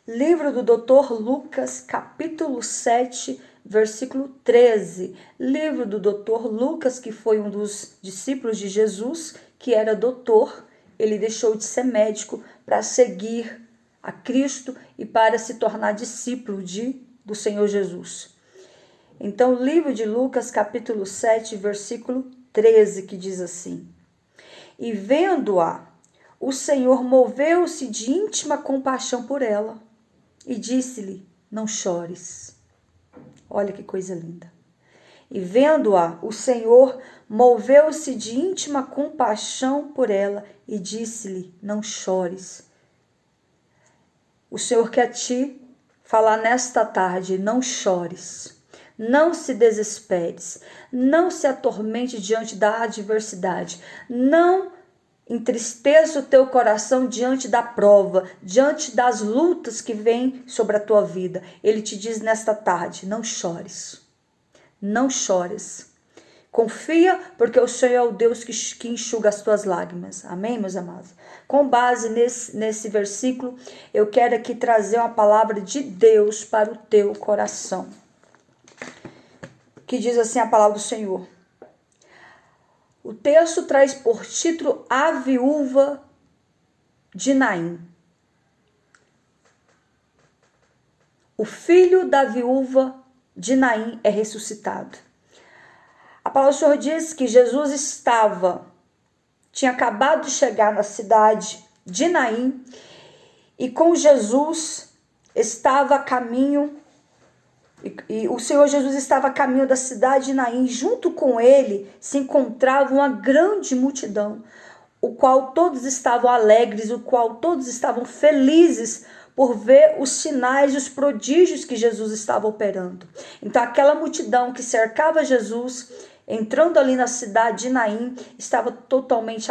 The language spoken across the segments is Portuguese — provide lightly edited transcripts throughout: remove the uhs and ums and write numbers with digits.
Livro do Dr. Lucas, capítulo 7, versículo 13. Livro do Dr. Lucas, que foi um dos discípulos de Jesus, que era doutor. Ele deixou de ser médico para seguir a Cristo e para se tornar discípulo do Senhor Jesus. Então, o livro de Lucas, capítulo 7, versículo 13, que diz assim: E vendo-a, o Senhor moveu-se de íntima compaixão por ela e disse-lhe: Não chores. Olha que coisa linda. E vendo-a, o Senhor moveu-se de íntima compaixão por ela e disse-lhe: Não chores. O Senhor quer te falar nesta tarde: não chores. Não se desesperes, não se atormente diante da adversidade, não entristeça o teu coração diante da prova, diante das lutas que vêm sobre a tua vida. Ele te diz nesta tarde: não chores, não chores. Confia, porque o Senhor é o Deus que enxuga as tuas lágrimas. Amém, meus amados? Com base nesse versículo, eu quero aqui trazer uma palavra de Deus para o teu coração. Que diz assim a palavra do Senhor. O texto traz por título A Viúva de Naim. O filho da viúva de Naim é ressuscitado. A palavra do Senhor diz que Jesus tinha acabado de chegar na cidade de Naim e com Jesus estava a caminho. E o Senhor Jesus estava a caminho da cidade de Naim. Junto com ele se encontrava uma grande multidão, o qual todos estavam alegres, o qual todos estavam felizes por ver os sinais e os prodígios que Jesus estava operando. Então aquela multidão que cercava Jesus, entrando ali na cidade de Naim, estava totalmente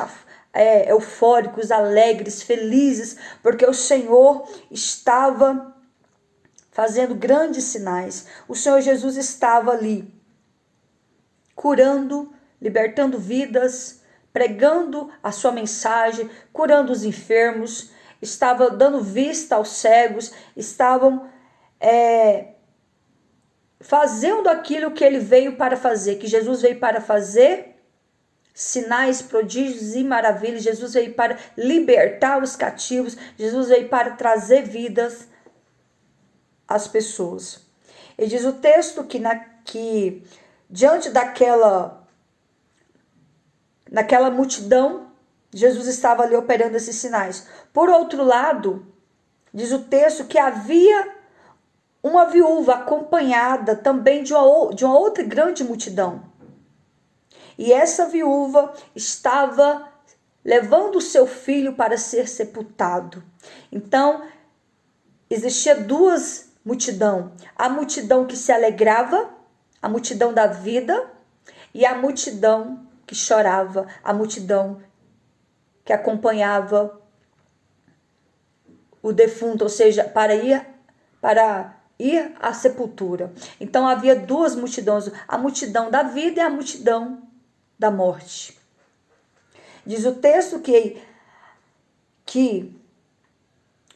eufóricos, alegres, felizes, porque o Senhor estava fazendo grandes sinais. O Senhor Jesus estava ali, curando, libertando vidas, pregando a sua mensagem, curando os enfermos, estava dando vista aos cegos, estavam fazendo aquilo que ele veio para fazer, que Jesus veio para fazer, sinais, prodígios e maravilhas. Jesus veio para libertar os cativos, Jesus veio para trazer vidas as pessoas. E diz o texto que diante naquela multidão, Jesus estava ali operando esses sinais. Por outro lado, diz o texto que havia uma viúva acompanhada também de uma outra grande multidão. E essa viúva estava levando o seu filho para ser sepultado. Então, existia duas multidão, a multidão que se alegrava, a multidão da vida, e a multidão que chorava, a multidão que acompanhava o defunto, ou seja, para ir à sepultura. Então havia duas multidões, a multidão da vida e a multidão da morte. Diz o texto que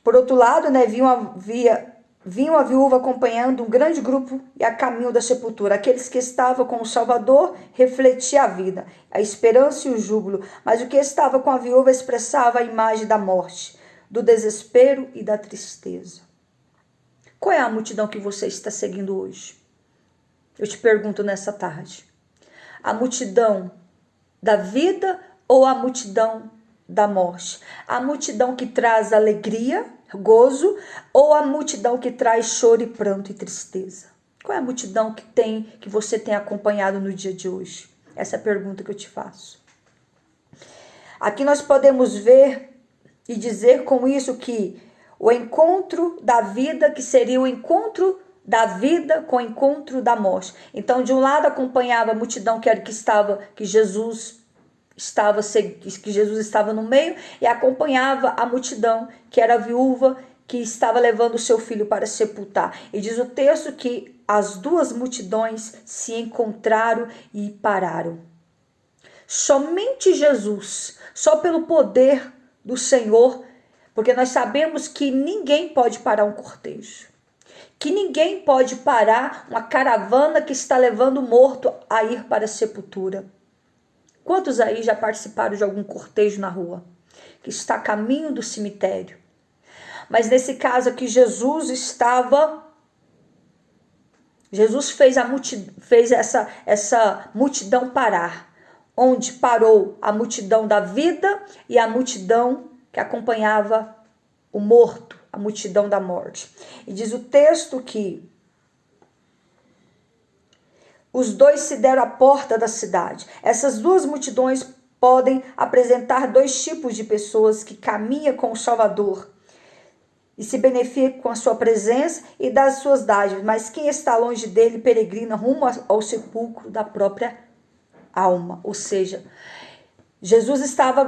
por outro lado, né, vinha uma viúva acompanhando um grande grupo e a caminho da sepultura. Aqueles que estavam com o Salvador refletiam a vida, a esperança e o júbilo. Mas o que estava com a viúva expressava a imagem da morte, do desespero e da tristeza. Qual é a multidão que você está seguindo hoje? Eu te pergunto nessa tarde. A multidão da vida ou a multidão da morte? A multidão que traz alegria, gozo, ou a multidão que traz choro e pranto e tristeza? Qual é a multidão que você tem acompanhado no dia de hoje? Essa é a pergunta que eu te faço. Aqui nós podemos ver e dizer com isso que o encontro da vida, que seria o encontro da vida com o encontro da morte. Então, de um lado acompanhava a multidão que Jesus estava no meio, e acompanhava a multidão que era a viúva que estava levando o seu filho para sepultar. E diz o texto que as duas multidões se encontraram e pararam. Somente Jesus, só pelo poder do Senhor, Porque nós sabemos que ninguém pode parar um cortejo. Que ninguém pode parar uma caravana que está levando o morto a ir para a sepultura. Quantos aí já participaram de algum cortejo na rua? Que está a caminho do cemitério. Mas nesse caso aqui, Jesus fez essa multidão parar. Onde parou a multidão da vida e a multidão que acompanhava o morto, a multidão da morte. E diz o texto que os dois se deram à porta da cidade. Essas duas multidões podem apresentar dois tipos de pessoas que caminham com o Salvador e se beneficiam com a sua presença e das suas dádivas. Mas quem está longe dele peregrina rumo ao sepulcro da própria alma. Ou seja, Jesus estava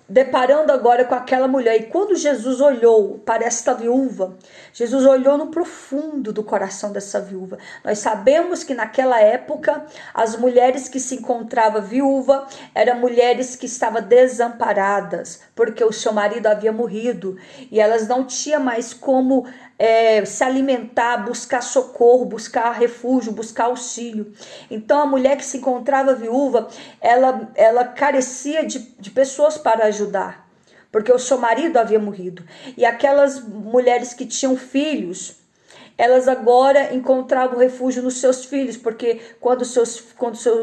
deparando agora com aquela mulher. E quando Jesus olhou para esta viúva, Jesus olhou no profundo do coração dessa viúva. Nós sabemos que naquela época, as mulheres que se encontravam viúva eram mulheres que estavam desamparadas, porque o seu marido havia morrido e elas não tinham mais como se alimentar, buscar socorro, buscar refúgio, buscar auxílio. Então a mulher que se encontrava viúva, ela carecia de pessoas para ajudar, porque o seu marido havia morrido. E aquelas mulheres que tinham filhos, elas agora encontravam refúgio nos seus filhos, porque quando seus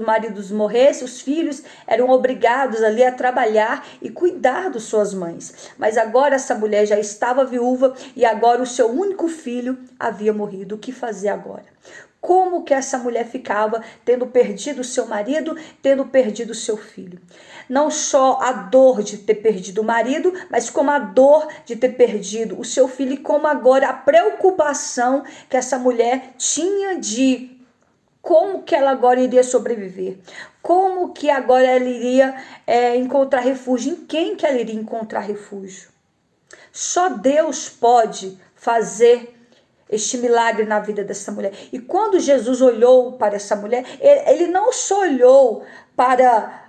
maridos morressem, os filhos eram obrigados ali a trabalhar e cuidar das suas mães. Mas agora essa mulher já estava viúva e agora o seu único filho havia morrido. O que fazer agora? Como que essa mulher ficava tendo perdido o seu marido, tendo perdido o seu filho? Não só a dor de ter perdido o marido, mas como a dor de ter perdido o seu filho e como agora a preocupação que essa mulher tinha de como que ela agora iria sobreviver. Como que agora ela iria encontrar refúgio. Em quem que ela iria encontrar refúgio? Só Deus pode fazer este milagre na vida dessa mulher. E quando Jesus olhou para essa mulher, ele não só olhou para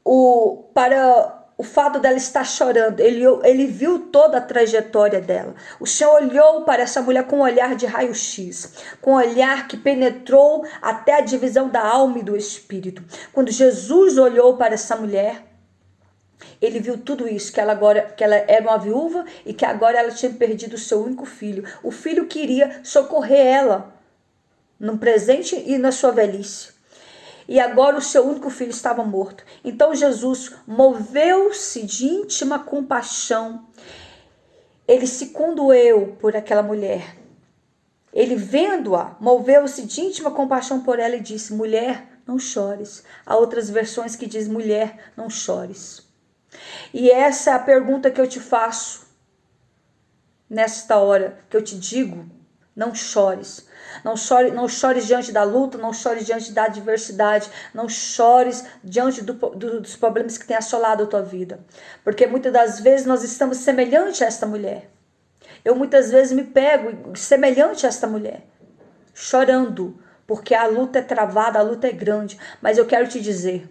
o fato dela estar chorando, ele viu toda a trajetória dela. O Senhor olhou para essa mulher com um olhar de raio-x, com um olhar que penetrou até a divisão da alma e do espírito. Quando Jesus olhou para essa mulher, ele viu tudo isso, que ela era uma viúva e que agora ela tinha perdido o seu único filho. O filho que iria socorrer ela no presente e na sua velhice. E agora o seu único filho estava morto. Então Jesus moveu-se de íntima compaixão. Ele se condoeu por aquela mulher. Ele vendo-a, moveu-se de íntima compaixão por ela e disse: mulher, não chores. Há outras versões que diz: mulher, não chores. E essa é a pergunta que eu te faço nesta hora, que eu te digo: não chores. Não chores diante da luta, não chores diante da adversidade, não chores diante dos problemas que tem assolado a tua vida. Porque muitas das vezes nós estamos semelhantes a esta mulher. Eu muitas vezes me pego semelhante a esta mulher, chorando, porque a luta é travada, a luta é grande. Mas eu quero te dizer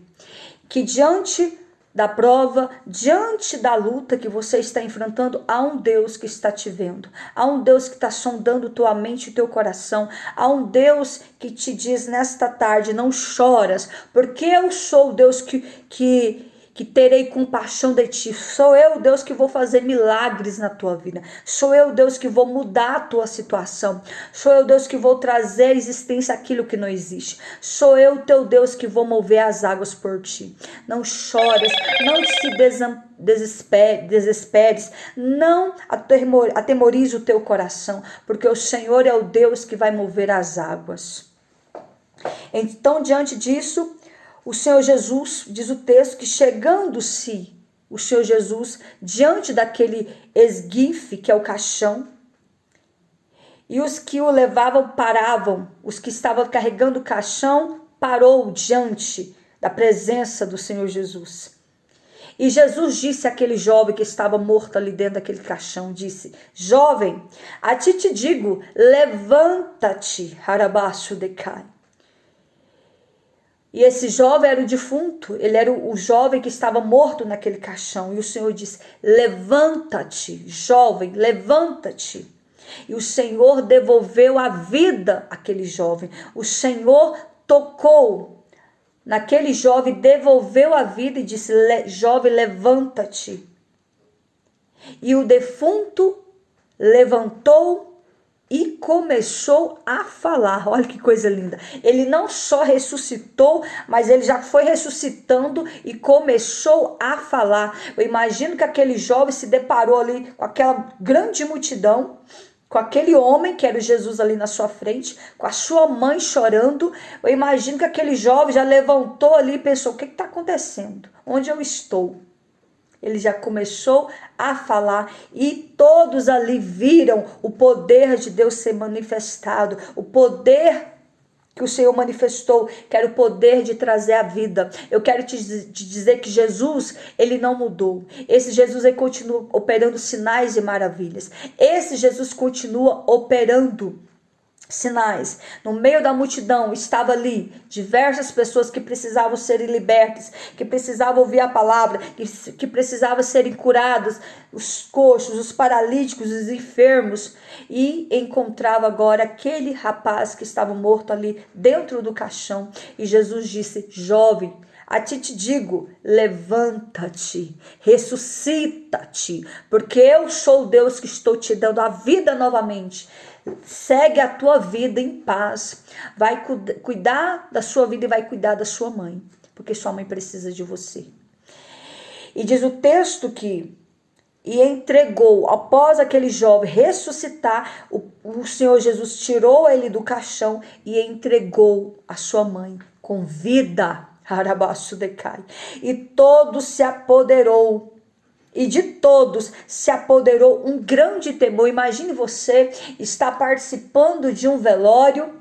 que diante da prova, diante da luta que você está enfrentando, há um Deus que está te vendo, há um Deus que está sondando tua mente e teu coração, há um Deus que te diz nesta tarde: não choras, porque eu sou o Deus que terei compaixão de ti. Sou eu, Deus, que vou fazer milagres na tua vida. Sou eu, Deus, que vou mudar a tua situação. Sou eu, Deus, que vou trazer à existência aquilo que não existe. Sou eu, teu Deus, que vou mover as águas por ti. Não chores, não se desesperes, não atemorize o teu coração, porque o Senhor é o Deus que vai mover as águas. Então, diante disso, o Senhor Jesus, diz o texto, que chegando-se o Senhor Jesus diante daquele esguife, que é o caixão, e os que o levavam paravam, os que estavam carregando o caixão parou diante da presença do Senhor Jesus. E Jesus disse àquele jovem que estava morto ali dentro daquele caixão, disse: jovem, a ti te digo, levanta-te, harabaço decai. E esse jovem era o defunto, ele era o jovem que estava morto naquele caixão. E o Senhor disse: levanta-te, jovem, levanta-te. E o Senhor devolveu a vida àquele jovem. O Senhor tocou naquele jovem, devolveu a vida e disse: jovem, levanta-te. E o defunto levantou e começou a falar. Olha que coisa linda. Ele não só ressuscitou, mas ele já foi ressuscitando e começou a falar. Eu imagino que aquele jovem se deparou ali com aquela grande multidão, com aquele homem que era Jesus ali na sua frente, com a sua mãe chorando. Eu imagino que aquele jovem já levantou ali e pensou: o que está acontecendo? Onde eu estou? Ele já começou a falar e todos ali viram o poder de Deus ser manifestado, o poder que o Senhor manifestou, que era o poder de trazer a vida. Eu quero te dizer que Jesus, ele não mudou. Esse Jesus, ele continua operando sinais e maravilhas. Esse Jesus continua operando sinais. No meio da multidão estava ali diversas pessoas que precisavam ser libertas, que precisavam ouvir a palavra, que precisavam serem curadas, os coxos, os paralíticos, os enfermos, e encontrava agora aquele rapaz que estava morto ali dentro do caixão. E Jesus disse: jovem, a ti te digo, levanta-te, ressuscita-te, porque eu sou o Deus que estou te dando a vida novamente. Segue a tua vida em paz, vai cuidar da sua vida e vai cuidar da sua mãe, porque sua mãe precisa de você. E diz o texto que, e entregou, após aquele jovem ressuscitar, o Senhor Jesus tirou ele do caixão e entregou a sua mãe com vida. E todos se apoderou. E de todos se apoderou um grande temor. Imagine você estar participando de um velório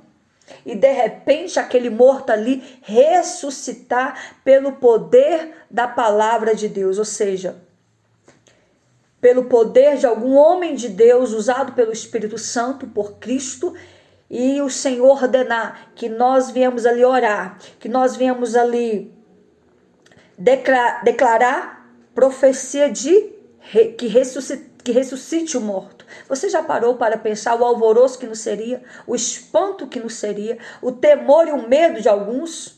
e de repente aquele morto ali ressuscitar pelo poder da palavra de Deus, ou seja, pelo poder de algum homem de Deus usado pelo Espírito Santo, por Cristo, e o Senhor ordenar que nós viemos ali orar, que nós viemos ali declarar profecia de que ressuscite o morto. Você já parou para pensar o alvoroço que nos seria, o espanto que nos seria, o temor e o medo de alguns?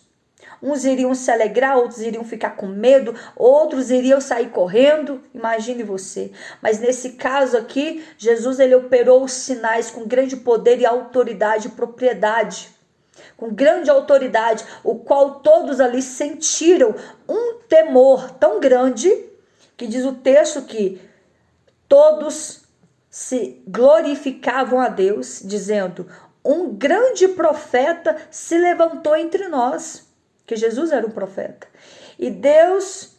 Uns iriam se alegrar, outros iriam ficar com medo, outros iriam sair correndo. Imagine você. Mas nesse caso aqui, Jesus, ele operou os sinais com grande poder e autoridade e propriedade. Com grande autoridade, o qual todos ali sentiram um temor tão grande, que diz o texto que todos se glorificavam a Deus, dizendo: um grande profeta se levantou entre nós, que Jesus era um profeta, e Deus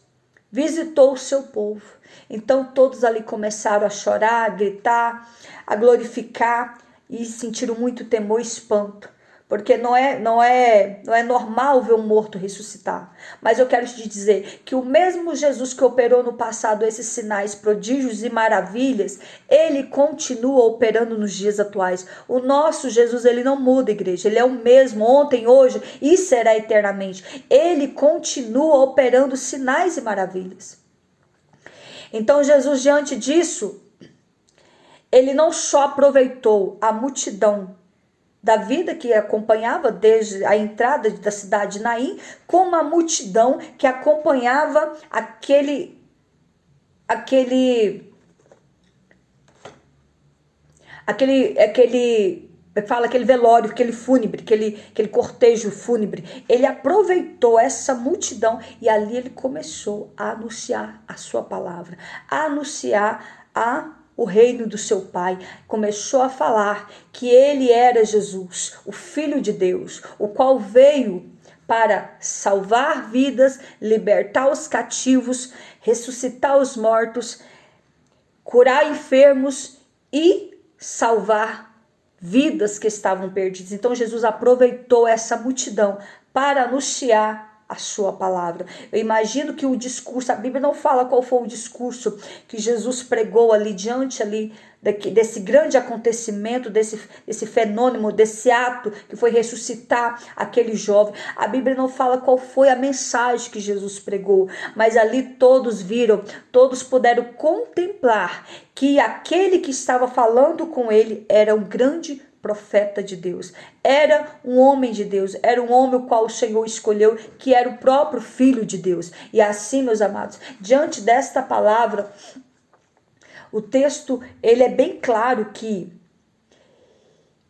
visitou o seu povo. Então todos ali começaram a chorar, a gritar, a glorificar, e sentiram muito temor e espanto. Porque não é normal ver um morto ressuscitar. Mas eu quero te dizer que o mesmo Jesus que operou no passado esses sinais, prodígios e maravilhas, ele continua operando nos dias atuais. O nosso Jesus, ele não muda, igreja. Ele é o mesmo ontem, hoje e será eternamente. Ele continua operando sinais e maravilhas. Então Jesus, diante disso, ele não só aproveitou a multidão da vida que acompanhava desde a entrada da cidade de Naim, como a multidão que acompanhava aquele velório, aquele fúnebre, aquele cortejo fúnebre. Ele aproveitou essa multidão e ali ele começou a anunciar a sua palavra, a anunciar o reino do seu pai. Começou a falar que ele era Jesus, o Filho de Deus, o qual veio para salvar vidas, libertar os cativos, ressuscitar os mortos, curar enfermos e salvar vidas que estavam perdidas. Então Jesus aproveitou essa multidão para anunciar a sua palavra. Eu imagino que o discurso, a Bíblia não fala qual foi o discurso que Jesus pregou ali diante ali desse grande acontecimento, desse fenômeno, desse ato que foi ressuscitar aquele jovem. A Bíblia não fala qual foi a mensagem que Jesus pregou, mas ali todos viram, todos puderam contemplar que aquele que estava falando com ele era um grande profeta de Deus, era um homem de Deus, era um homem o qual o Senhor escolheu, que era o próprio Filho de Deus. E assim, meus amados, diante desta palavra, o texto, ele é bem claro que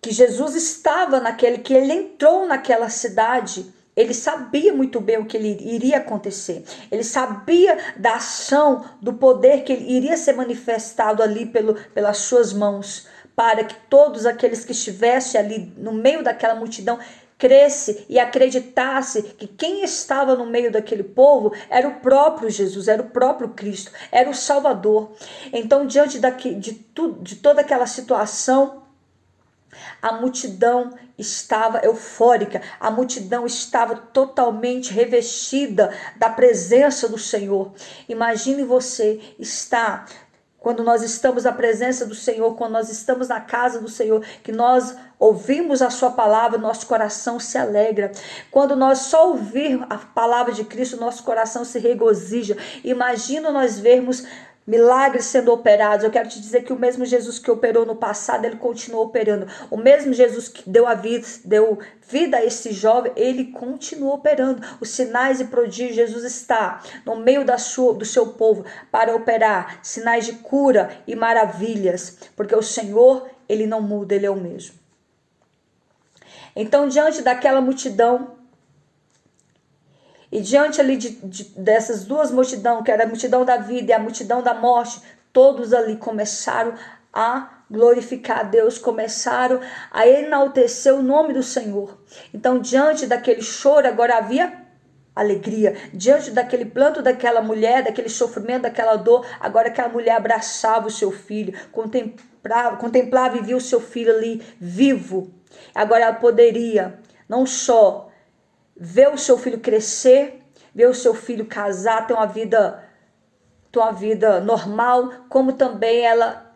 Jesus estava que ele entrou naquela cidade, ele sabia muito bem o que iria acontecer. Ele sabia da ação, do poder que ele iria ser manifestado ali pelas suas mãos, para que todos aqueles que estivessem ali no meio daquela multidão cresce e acreditasse que quem estava no meio daquele povo era o próprio Jesus, era o próprio Cristo, era o Salvador. Então, diante de toda aquela situação, a multidão estava eufórica, a multidão estava totalmente revestida da presença do Senhor. Imagine você estar, quando nós estamos na presença do Senhor, quando nós estamos na casa do Senhor, que nós ouvimos a sua palavra, nosso coração se alegra. Quando nós só ouvirmos a palavra de Cristo, nosso coração se regozija. Imagina nós vermos milagres sendo operados. Eu quero te dizer que o mesmo Jesus que operou no passado, ele continuou operando. O mesmo Jesus que deu vida a esse jovem, ele continua operando. Os sinais e prodígios, Jesus está no meio do seu povo para operar sinais de cura e maravilhas, porque o Senhor, ele não muda, ele é o mesmo. Então, diante daquela multidão, e diante ali dessas duas multidões, que era a multidão da vida e a multidão da morte, todos ali começaram a glorificar a Deus, começaram a enaltecer o nome do Senhor. Então, diante daquele choro, agora havia alegria. Diante daquele planto daquela mulher, daquele sofrimento, daquela dor, agora aquela mulher abraçava o seu filho, contemplava e via o seu filho ali vivo. Agora ela poderia não só ver o seu filho crescer, ver o seu filho casar, ter uma vida normal, como também ela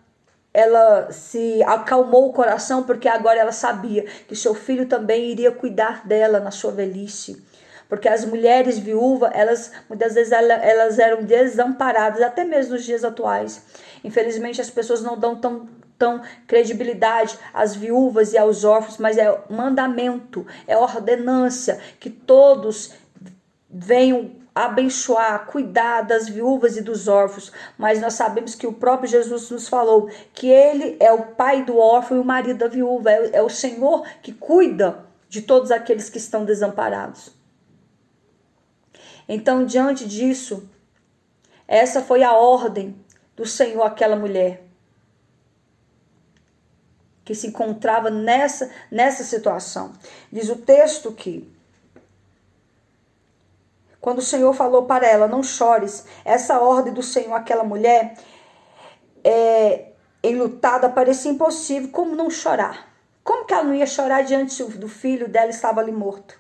se acalmou o coração, porque agora ela sabia que seu filho também iria cuidar dela na sua velhice. Porque as mulheres viúvas, muitas vezes elas eram desamparadas, até mesmo nos dias atuais. Infelizmente as pessoas não dão tão credibilidade às viúvas e aos órfãos, mas é mandamento, é ordenância que todos venham abençoar, cuidar das viúvas e dos órfãos. Mas nós sabemos que o próprio Jesus nos falou que ele é o pai do órfão e o marido da viúva, é o Senhor que cuida de todos aqueles que estão desamparados. Então, diante disso, essa foi a ordem do Senhor àquela mulher que se encontrava nessa situação. Diz o texto que, quando o Senhor falou para ela, não chores, essa ordem do Senhor àquela mulher, enlutada, parecia impossível. Como não chorar? Como que ela não ia chorar diante do filho dela, estava ali morto?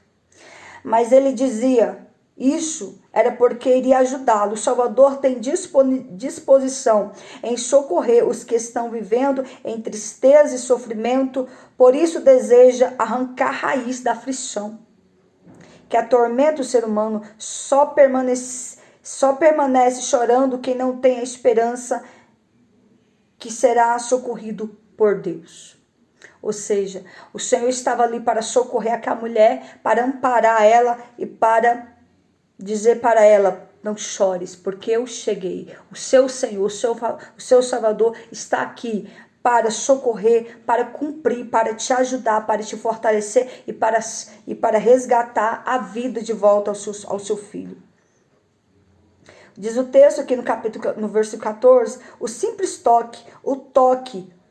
Mas ele dizia, isso era porque iria ajudá-lo. O Salvador tem disposição em socorrer os que estão vivendo em tristeza e sofrimento. Por isso deseja arrancar a raiz da aflição que atormenta o ser humano. Só permanece chorando quem não tem a esperança que será socorrido por Deus. Ou seja, o Senhor estava ali para socorrer aquela mulher, para amparar ela e para dizer para ela, não chores, porque eu cheguei. O seu Senhor, o seu Salvador está aqui para socorrer, para cumprir, para te ajudar, para te fortalecer e para resgatar a vida de volta ao seu filho. Diz o texto aqui no versículo 14, o simples toque,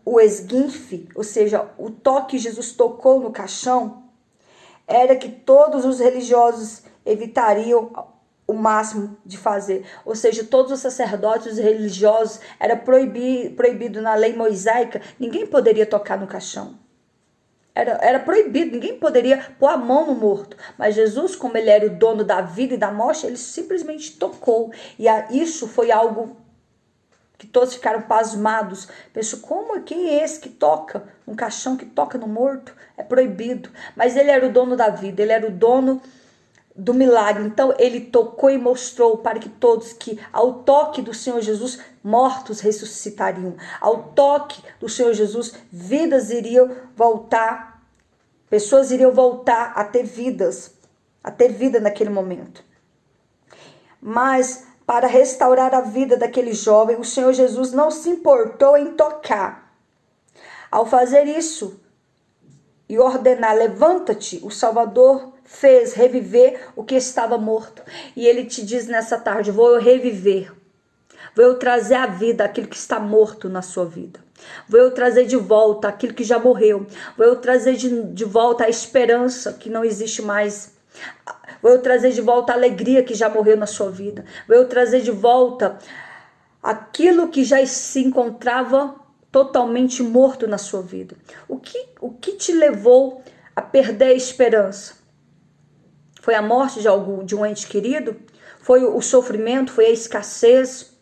o esguinfe, ou seja, o toque que Jesus tocou no caixão, era que todos os religiosos evitariam o máximo de fazer. Ou seja, todos os sacerdotes religiosos, era proibido na lei mosaica, ninguém poderia tocar no caixão. Era proibido, ninguém poderia pôr a mão no morto. Mas Jesus, como ele era o dono da vida e da morte, ele simplesmente tocou. E isso foi algo que todos ficaram pasmados. Pensou, como quem é esse que toca um caixão, que toca no morto? É proibido. Mas ele era o dono da vida, ele era o dono do milagre. Então ele tocou e mostrou para que todos que ao toque do Senhor Jesus, mortos ressuscitariam. Ao toque do Senhor Jesus, vidas iriam voltar, pessoas iriam voltar a ter vidas, a ter vida naquele momento. Mas para restaurar a vida daquele jovem, o Senhor Jesus não se importou em tocar. Ao fazer isso e ordenar, levanta-te, o Salvador fez reviver o que estava morto. E ele te diz nessa tarde, vou eu reviver. Vou eu trazer à vida aquilo que está morto na sua vida. Vou eu trazer de volta aquilo que já morreu. Vou eu trazer de volta a esperança que não existe mais. Vou eu trazer de volta a alegria que já morreu na sua vida. Vou eu trazer de volta aquilo que já se encontrava totalmente morto na sua vida. O que te levou a perder a esperança? Foi a morte de um ente querido? Foi o sofrimento? Foi a escassez?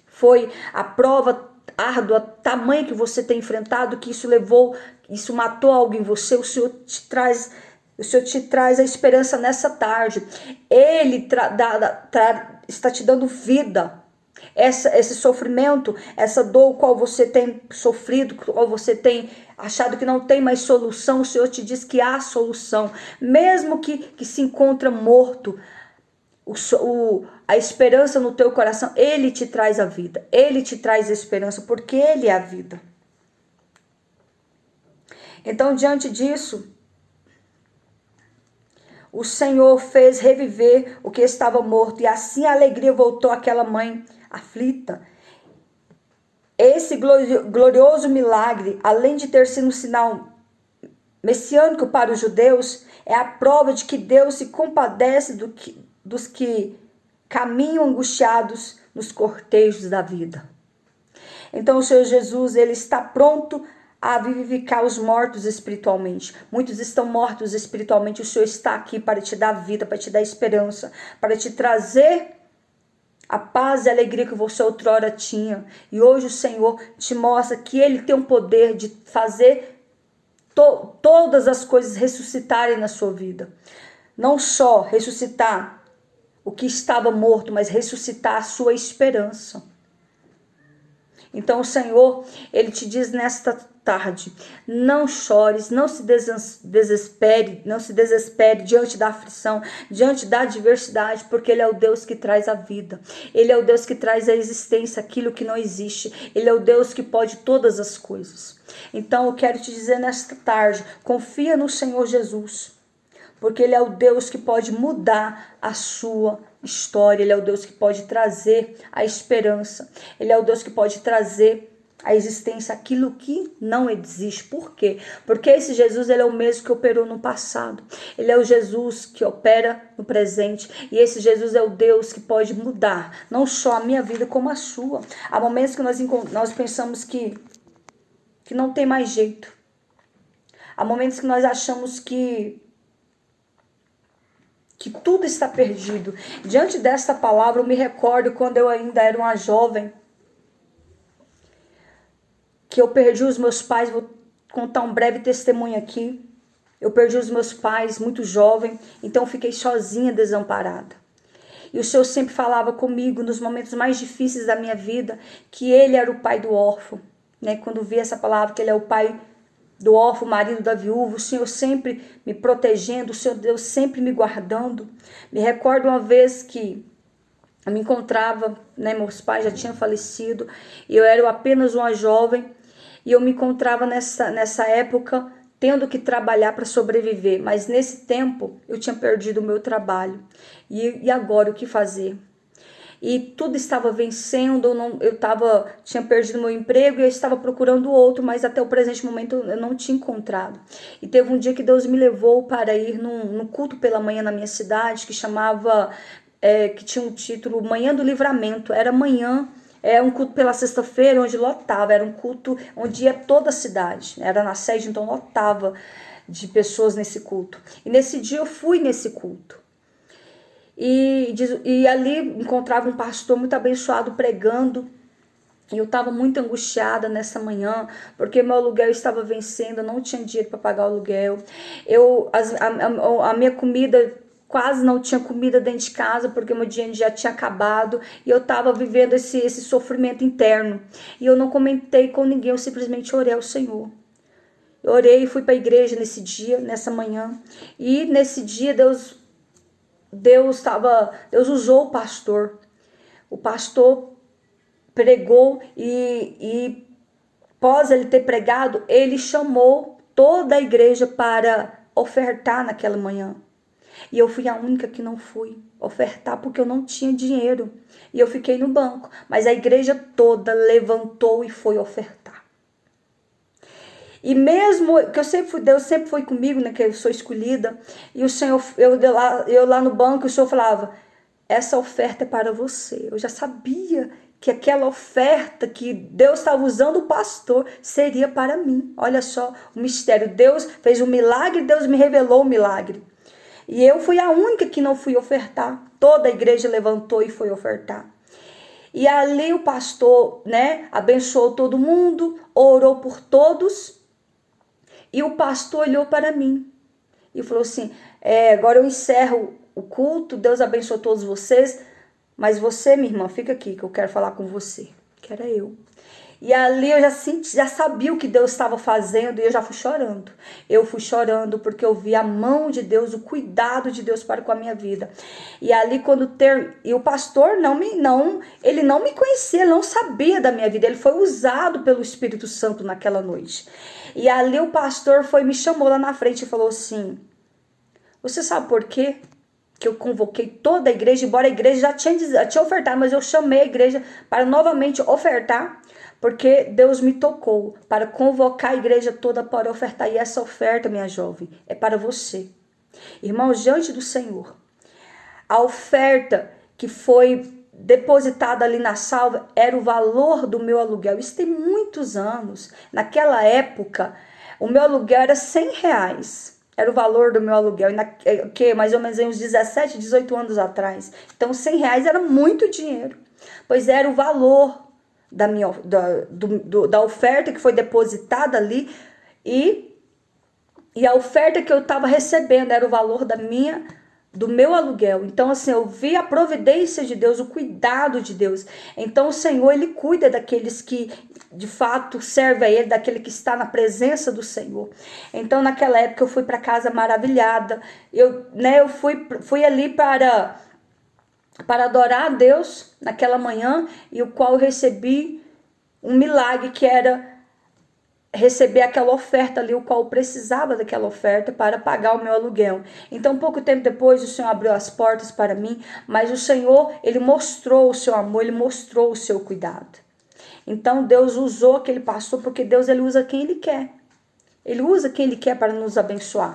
Foi a prova árdua, tamanha que você tem enfrentado, que isso matou algo em você? O Senhor te traz a esperança nessa tarde. Ele está te dando vida. Esse sofrimento, essa dor qual você tem sofrido, qual você tem achado que não tem mais solução, o Senhor te diz que há solução. Mesmo que se encontra morto, a esperança no teu coração, Ele te traz a vida. Ele te traz a esperança, porque Ele é a vida. Então, diante disso, o Senhor fez reviver o que estava morto, e assim a alegria voltou àquela mãe aflita. Esse glorioso milagre, além de ter sido um sinal messiânico para os judeus, é a prova de que Deus se compadece dos que caminham angustiados nos cortejos da vida. Então o Senhor Jesus, ele está pronto a vivificar os mortos espiritualmente. Muitos estão mortos espiritualmente. O Senhor está aqui para te dar vida, para te dar esperança, para te trazer a paz e a alegria que você outrora tinha. E hoje o Senhor te mostra que Ele tem o poder de fazer todas as coisas ressuscitarem na sua vida. Não só ressuscitar o que estava morto, mas ressuscitar a sua esperança. Então o Senhor, Ele te diz nesta tarde, não chores, não se desespere diante da aflição, diante da adversidade, porque Ele é o Deus que traz a vida. Ele é o Deus que traz a existência, aquilo que não existe. Ele é o Deus que pode todas as coisas. Então eu quero te dizer nesta tarde, confia no Senhor Jesus, porque Ele é o Deus que pode mudar a sua história. Ele é o Deus que pode trazer a esperança. Ele é o Deus que pode trazer a existência aquilo que não existe. Por quê? Porque esse Jesus, ele é o mesmo que operou no passado. Ele é o Jesus que opera no presente. E esse Jesus é o Deus que pode mudar não só a minha vida, como a sua. Há momentos que nós pensamos que não tem mais jeito. Há momentos que nós achamos que tudo está perdido. Diante desta palavra, eu me recordo quando eu ainda era uma jovem, que eu perdi os meus pais. Vou contar um breve testemunho aqui. Eu perdi os meus pais muito jovem, então eu fiquei sozinha, desamparada. E o Senhor sempre falava comigo nos momentos mais difíceis da minha vida, que Ele era o pai do órfão, né? Quando vi essa palavra, que Ele é o pai do órfão, marido da viúva, o Senhor sempre me protegendo, o Senhor Deus sempre me guardando. Me recordo uma vez que eu me encontrava, né, meus pais já tinham falecido, e eu era apenas uma jovem, e eu me encontrava nessa época tendo que trabalhar para sobreviver, mas nesse tempo eu tinha perdido o meu trabalho, e agora o que fazer? E tudo estava vencendo, tinha perdido meu emprego e eu estava procurando outro, mas até o presente momento eu não tinha encontrado. E teve um dia que Deus me levou para ir num culto pela manhã na minha cidade, que tinha um título Manhã do Livramento. Era manhã, um culto pela sexta-feira, onde lotava, era um culto onde ia toda a cidade, era na sede, então lotava de pessoas nesse culto. E nesse dia eu fui nesse culto. E ali encontrava um pastor muito abençoado pregando. E eu estava muito angustiada nessa manhã, porque meu aluguel estava vencendo, eu não tinha dinheiro para pagar o aluguel. A minha comida, quase não tinha comida dentro de casa, porque meu dinheiro já tinha acabado. E eu estava vivendo esse sofrimento interno. E eu não comentei com ninguém, eu simplesmente orei ao Senhor. Eu orei e fui para a igreja nesse dia, nessa manhã. E nesse dia Deus usou o pastor. O pastor pregou e após ele ter pregado, ele chamou toda a igreja para ofertar naquela manhã. E eu fui a única que não fui ofertar porque eu não tinha dinheiro. E eu fiquei no banco. Mas a igreja toda levantou e foi ofertar. E mesmo que Deus sempre foi comigo, né, que eu sou escolhida, e o Senhor, eu lá no banco, o Senhor falava, essa oferta é para você. Eu já sabia que aquela oferta que Deus estava usando o pastor seria para mim. Olha só o mistério. Deus fez um milagre, Deus me revelou o milagre. E eu fui a única que não fui ofertar. Toda a igreja levantou e foi ofertar. E ali o pastor, né, abençoou todo mundo, orou por todos. E o pastor olhou para mim e falou assim, agora eu encerro o culto, Deus abençoe todos vocês, mas você, minha irmã, fica aqui que eu quero falar com você, que era eu. E ali eu já sabia o que Deus estava fazendo e eu já fui chorando. Eu fui chorando porque eu vi a mão de Deus, o cuidado de Deus para com a minha vida. E ali e o pastor ele não me conhecia, ele não sabia da minha vida. Ele foi usado pelo Espírito Santo naquela noite. E ali o pastor me chamou lá na frente e falou assim, você sabe por quê? Que eu convoquei toda a igreja, embora a igreja já tinha ofertado, mas eu chamei a igreja para novamente ofertar, porque Deus me tocou para convocar a igreja toda para ofertar. E essa oferta, minha jovem, é para você. Irmãos, diante do Senhor, a oferta que foi depositada ali na salva era o valor do meu aluguel. Isso tem muitos anos. Naquela época, o meu aluguel era R$100. Era o valor do meu aluguel, que mais ou menos uns 17, 18 anos atrás. Então, R$100 era muito dinheiro, pois era o valor da oferta que foi depositada ali e a oferta que eu estava recebendo era o valor do meu aluguel. Então, assim, eu vi a providência de Deus, o cuidado de Deus. Então, o Senhor, Ele cuida daqueles que, de fato, servem a Ele, daquele que está na presença do Senhor. Então, naquela época, eu fui para casa maravilhada. Eu fui ali para adorar a Deus naquela manhã, e o qual eu recebi um milagre, que era receber aquela oferta ali, o qual eu precisava daquela oferta para pagar o meu aluguel. Então, pouco tempo depois, o Senhor abriu as portas para mim, mas o Senhor, Ele mostrou o seu amor, Ele mostrou o seu cuidado. Então, Deus usou aquele pastor, porque Deus, Ele usa quem Ele quer. Ele usa quem Ele quer para nos abençoar.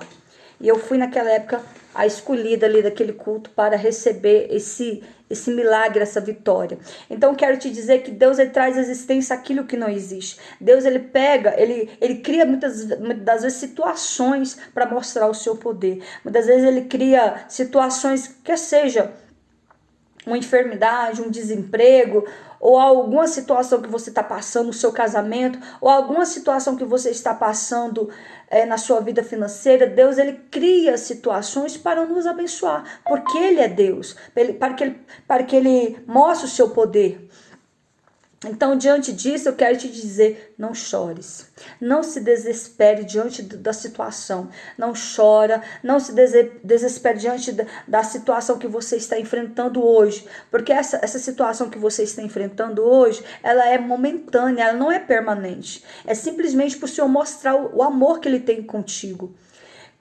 E eu fui naquela época a escolhida ali daquele culto para receber esse milagre, essa vitória. Então quero te dizer que Deus, ele traz à existência aquilo que não existe. Deus, ele pega, ele cria muitas das vezes situações para mostrar o seu poder. Muitas vezes ele cria situações que seja uma enfermidade, um desemprego, ou alguma situação que você está passando no seu casamento, ou alguma situação que você está passando na sua vida financeira. Deus, ele cria situações para nos abençoar, porque ele é Deus, para que ele mostre o seu poder. Então, diante disso, eu quero te dizer, não chores, não se desespere diante da situação, não chora, não se desespere diante da situação que você está enfrentando hoje, porque essa situação que você está enfrentando hoje, ela é momentânea, ela não é permanente, é simplesmente para o Senhor mostrar o amor que Ele tem contigo,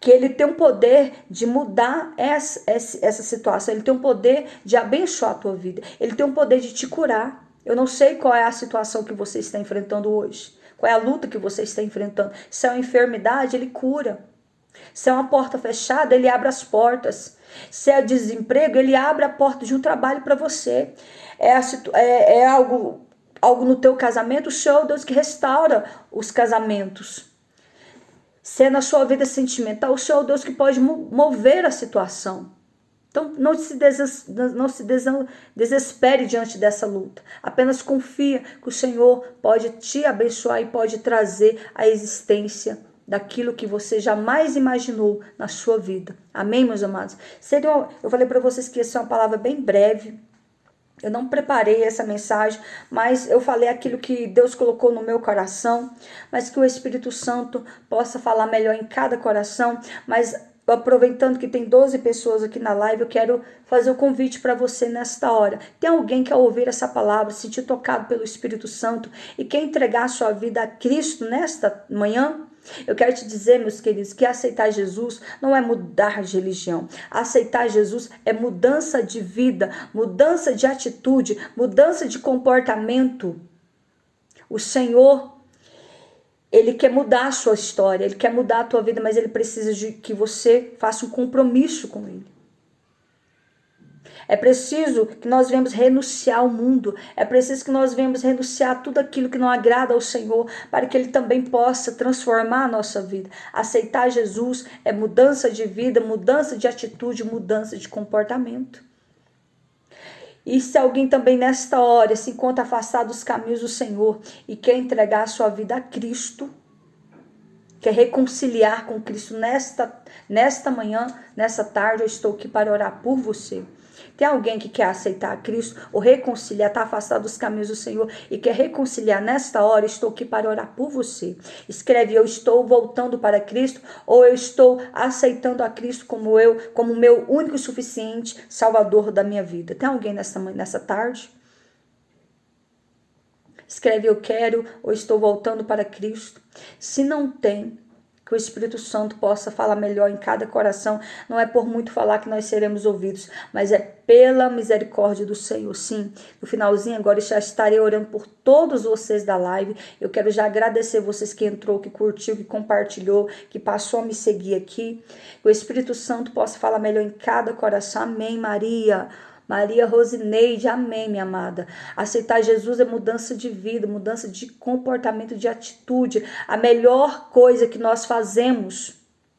que Ele tem o poder de mudar essa situação, Ele tem o poder de abençoar a tua vida, Ele tem o poder de te curar. Eu não sei qual é a situação que você está enfrentando hoje. Qual é a luta que você está enfrentando. Se é uma enfermidade, Ele cura. Se é uma porta fechada, Ele abre as portas. Se é desemprego, Ele abre a porta de um trabalho para você. É algo no teu casamento, o Senhor é o Deus que restaura os casamentos. Se é na sua vida sentimental, o Senhor é o Deus que pode mover a situação. Então, não se desespere diante dessa luta. Apenas confia que o Senhor pode te abençoar e pode trazer a existência daquilo que você jamais imaginou na sua vida. Amém, meus amados? Eu falei para vocês que essa é uma palavra bem breve. Eu não preparei essa mensagem, mas eu falei aquilo que Deus colocou no meu coração, mas que o Espírito Santo possa falar melhor em cada coração. Mas aproveitando que tem 12 pessoas aqui na live, eu quero fazer o convite para você nesta hora. Tem alguém que ao ouvir essa palavra, se sentir tocado pelo Espírito Santo e quer entregar a sua vida a Cristo nesta manhã? Eu quero te dizer, meus queridos, que aceitar Jesus não é mudar de religião. Aceitar Jesus é mudança de vida, mudança de atitude, mudança de comportamento. O Senhor, Ele quer mudar a sua história, Ele quer mudar a tua vida, mas Ele precisa de que você faça um compromisso com Ele. É preciso que nós venhamos renunciar ao mundo. É preciso que nós venhamos renunciar a tudo aquilo que não agrada ao Senhor, para que Ele também possa transformar a nossa vida. Aceitar Jesus é mudança de vida, mudança de atitude, mudança de comportamento. E se alguém também nesta hora se encontra afastado dos caminhos do Senhor e quer entregar a sua vida a Cristo, quer reconciliar com Cristo nesta manhã, nessa tarde, eu estou aqui para orar por você. Tem alguém que quer aceitar a Cristo ou reconciliar, está afastado dos caminhos do Senhor e quer reconciliar nesta hora? Estou aqui para orar por você. Escreve: eu estou voltando para Cristo, ou eu estou aceitando a Cristo como meu único e suficiente Salvador da minha vida. Tem alguém nessa tarde? Escreve: eu quero ou estou voltando para Cristo. Se não tem, que o Espírito Santo possa falar melhor em cada coração. Não é por muito falar que nós seremos ouvidos, mas é pela misericórdia do Senhor. Sim, no finalzinho agora eu já estarei orando por todos vocês da live. Eu quero já agradecer vocês que entrou, que curtiu, que compartilhou, que passou a me seguir aqui. Que o Espírito Santo possa falar melhor em cada coração. Amém, Maria Rosineide, amém, minha amada. Aceitar Jesus é mudança de vida, mudança de comportamento, de atitude. A melhor coisa que nós fazemos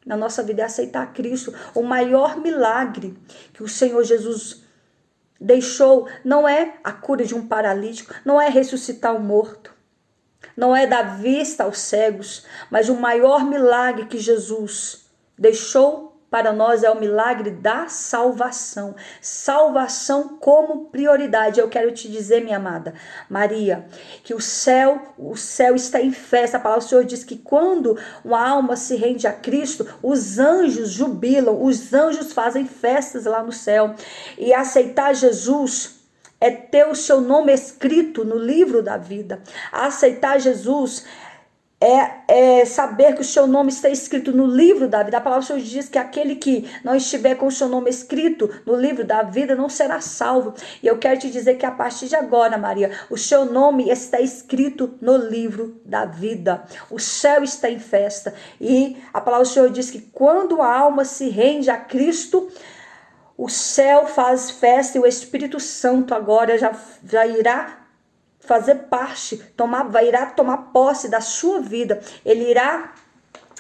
na nossa vida é aceitar Cristo. O maior milagre que o Senhor Jesus deixou não é a cura de um paralítico, não é ressuscitar o morto, não é dar vista aos cegos, mas o maior milagre que Jesus deixou para nós é o milagre da salvação. Salvação como prioridade. Eu quero te dizer, minha amada Maria, que o céu está em festa. A palavra do Senhor diz que quando uma alma se rende a Cristo, os anjos jubilam, os anjos fazem festas lá no céu. E aceitar Jesus é ter o seu nome escrito no livro da vida. Aceitar Jesus é saber que o seu nome está escrito no livro da vida. A palavra do Senhor diz que aquele que não estiver com o seu nome escrito no livro da vida não será salvo. E eu quero te dizer que a partir de agora, Maria, o seu nome está escrito no livro da vida. O céu está em festa. E a palavra do Senhor diz que quando a alma se rende a Cristo, o céu faz festa e o Espírito Santo agora já irá fazer parte, irá tomar posse da sua vida. Ele irá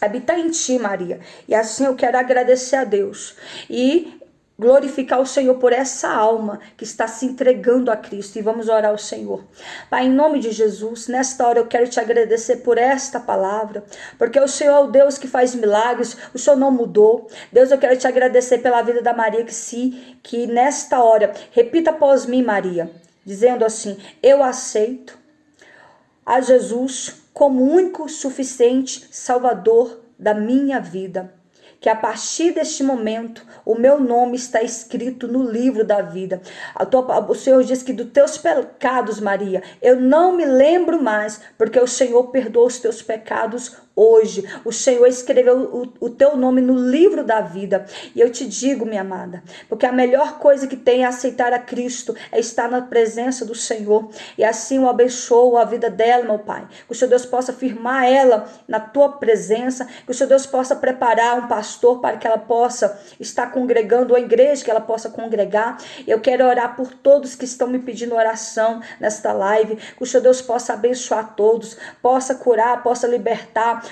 habitar em ti, Maria. E assim eu quero agradecer a Deus e glorificar o Senhor por essa alma que está se entregando a Cristo. E vamos orar ao Senhor. Pai, em nome de Jesus, nesta hora eu quero te agradecer por esta palavra, porque o Senhor é o Deus que faz milagres, o Senhor não mudou. Deus, eu quero te agradecer pela vida da Maria, que nesta hora, repita após mim, Maria, dizendo assim: eu aceito a Jesus como único suficiente Salvador da minha vida. Que a partir deste momento o meu nome está escrito no livro da vida. O Senhor diz que dos teus pecados, Maria, eu não me lembro mais, porque o Senhor perdoou os teus pecados hoje. O Senhor escreveu o teu nome no livro da vida. E eu te digo, minha amada, porque a melhor coisa que tem é aceitar a Cristo, é estar na presença do Senhor. E assim eu abençoo a vida dela, meu Pai. Que o Senhor Deus possa firmar ela na tua presença. Que o Senhor Deus possa preparar um pastor para que ela possa estar congregando, ou a igreja que ela possa congregar. Eu quero orar por todos que estão me pedindo oração nesta live. Que o Senhor Deus possa abençoar todos, possa curar, possa libertar,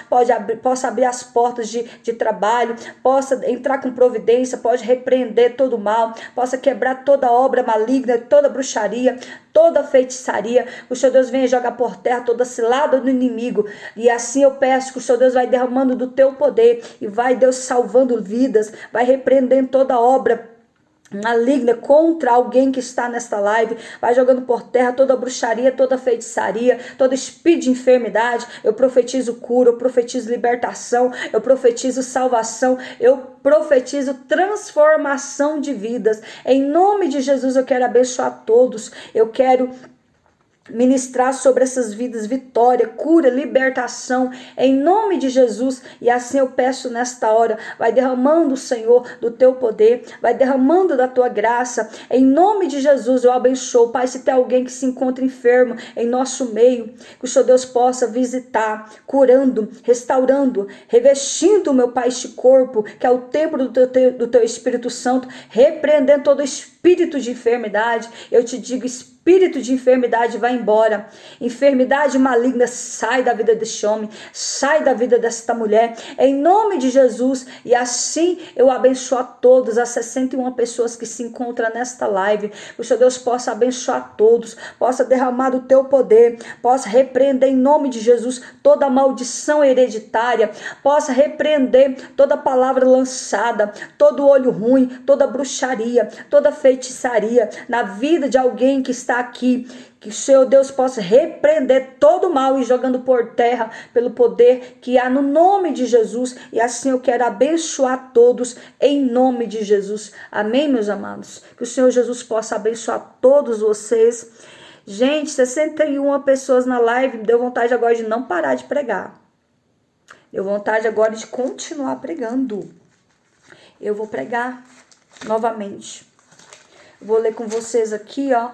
possa abrir as portas de trabalho, possa entrar com providência, pode repreender todo o mal, possa quebrar toda obra maligna, toda bruxaria, toda feitiçaria. O Senhor Deus venha jogar por terra toda cilada do inimigo. E assim eu peço que o Senhor Deus vai derramando do teu poder e vai, Deus, salvando vidas, vai repreendendo toda obra maligna contra alguém que está nesta live, vai jogando por terra toda bruxaria, toda feitiçaria, todo espírito de enfermidade. Eu profetizo cura, eu profetizo libertação, eu profetizo salvação, eu profetizo transformação de vidas. Em nome de Jesus eu quero abençoar todos, eu quero ministrar sobre essas vidas vitória, cura, libertação, em nome de Jesus. E assim eu peço nesta hora, vai derramando, Senhor, do teu poder, vai derramando da tua graça, em nome de Jesus. Eu abençoo, Pai, se tem alguém que se encontra enfermo em nosso meio, que o Senhor Deus possa visitar, curando, restaurando, revestindo, meu Pai, este corpo, que é o templo do teu Espírito Santo, repreendendo todo espírito de enfermidade. Eu te digo, espírito de enfermidade, vai embora. Enfermidade maligna, sai da vida deste homem, sai da vida desta mulher, em nome de Jesus. E assim eu abençoo a todos, as 61 pessoas que se encontram nesta live. Que o Senhor Deus possa abençoar todos, possa derramar do teu poder, possa repreender em nome de Jesus toda maldição hereditária, possa repreender toda palavra lançada, todo olho ruim, toda bruxaria, toda feitiçaria na vida de alguém que está aqui. Que o Senhor Deus possa repreender todo o mal e jogando por terra pelo poder que há no nome de Jesus. E assim eu quero abençoar todos em nome de Jesus. Amém, meus amados? Que o Senhor Jesus possa abençoar todos vocês. Gente, 61 pessoas na live, me deu vontade agora de não parar de pregar. Deu vontade agora de continuar pregando. Eu vou pregar novamente. Vou ler com vocês aqui, ó,